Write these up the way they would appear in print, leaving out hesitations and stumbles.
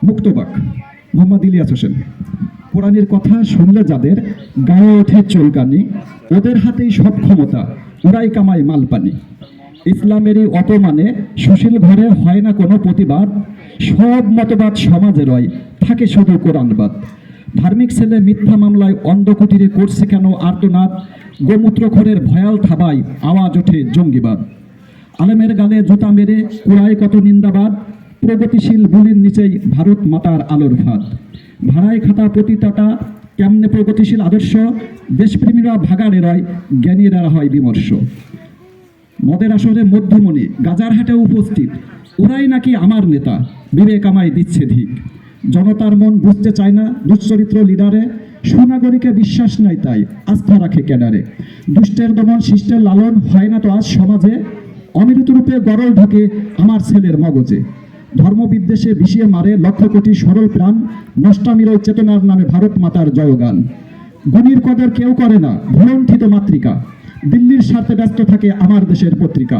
মুক্তবাক মোহাম্মদ ইলিয়াস হোসেন। কোরআনের কথা শুনলে যাদের গায়ে ওঠে চুলকানি, ওদের হাতেই সব ক্ষমতা, ওরাই কামায় মালপানি। ইসলামেরই অপমানে সুশীল ঘরে হয় না কোনো প্রতিবাদ, সব মতবাদ সমাজে রয়, থাকে শুধু কোরআনবাদ। ধার্মিক ছেলে মিথ্যা মামলায় অন্ধকুটিরে করছে কেন আর্তনাদ, গোমূত্রখোরের ভয়াল থাবায় আওয়াজ ওঠে জঙ্গিবাদ। আলেমের গালে জুতা মেরে কুড়ায় কত নিন্দাবাদ, প্রগতিশীল বুলির নিচেই ভারত মাতার আলোর ফাঁদ। ভাড়ায় খাতা পতিতাটা কেমনে প্রগতিশীল আদর্শ, দেশপ্রেমীরা ভাগাড়ে রয়, জ্ঞানীরা হয় বিমর্ষ। মদের আসরে মধ্যমণি গাজার হাটে উপস্থিত, ওরাই নাকি আমার নেতা, বিবেক আমায় দিচ্ছে ধিক। জনতার মন বুঝতে চায় না দুশ্চরিত্র লিডারে, সুনাগরিকে বিশ্বাস নাই তাই আস্থা রাখে ক্যাডারে। দুষ্টের দমন শিষ্টের লালন হয় না তো আজ সমাজে, অমৃত রূপে গরল ঢোকে আমার ছেলের মগজে। ধর্মবিদ্বেষে বিষিয়ে মারে লক্ষ কোটি সরল প্রাণ, নষ্টামির চেতনার নামে ভারত মাতার জয়গান। গুণীর কদর কেউ করে না ভুলণ্ঠিত মাতৃকা, দিল্লির স্বার্থে ব্যস্ত থাকে আমার দেশের পত্রিকা।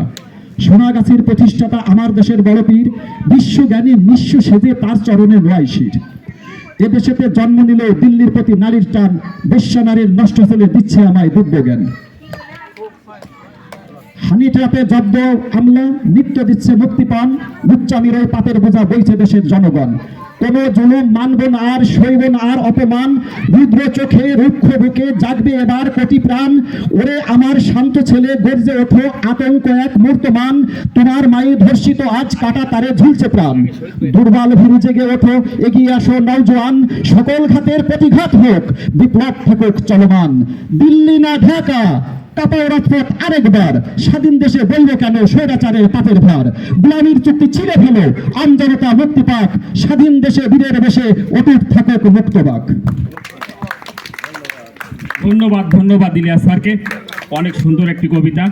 সোনাগাছির প্রতিষ্ঠাতা আমার দেশের বড় পীর, বিশ্বজ্ঞানী নিঃস্ব সেজে তার চরণে নয় শির। এদেশেতে জন্ম নিলেও দিল্লির প্রতি নারীর টান, বিশ্ব নারীর নষ্ট চলে দিচ্ছে আমায় দিব্যজ্ঞান। হানি ট্রাপে জব্দ আমলা নিত্য দিচ্ছে মুক্তি পান, লুচ্চামির ওই পাপের বোঝা বইছে দেশের জনগণ। কোন জুলুম মানব না আর, সইব না আর অপমান, রুদ্র চোখে রুক্ষ বুকে জাগবে এবার কোটি প্রাণ। ওরে আমার শান্ত ছেলে গর্জে ওঠো, আতঙ্ক এক মূর্তমান, তোমার মায়ে ধর্ষিত আজ কাটা তারে ঝুলছে প্রাণ। দুর্বল ভীরু জেগে ওঠো, এগিয়ে আসো নওজোয়ান, সকল ঘাতের প্রতিঘাত হোক, বিপ্লব থাকুক চলমান। দিল্লি না ঢাকা কাপাও রাজপথ আরেকবার, স্বাধীন দেশে বলব কেন স্বৈরাচারের পাপের ভার। গোলামীর চুক্তি ছিঁড়ে ফেলো, আমজনতা মুক্তি পাক, স্বাধীন দেশে বীরের বেশে অটুট থাকুক মুক্তবাক। ধন্যবাদ ইলিয়াস স্যারকে, অনেক সুন্দর একটি কবিতা।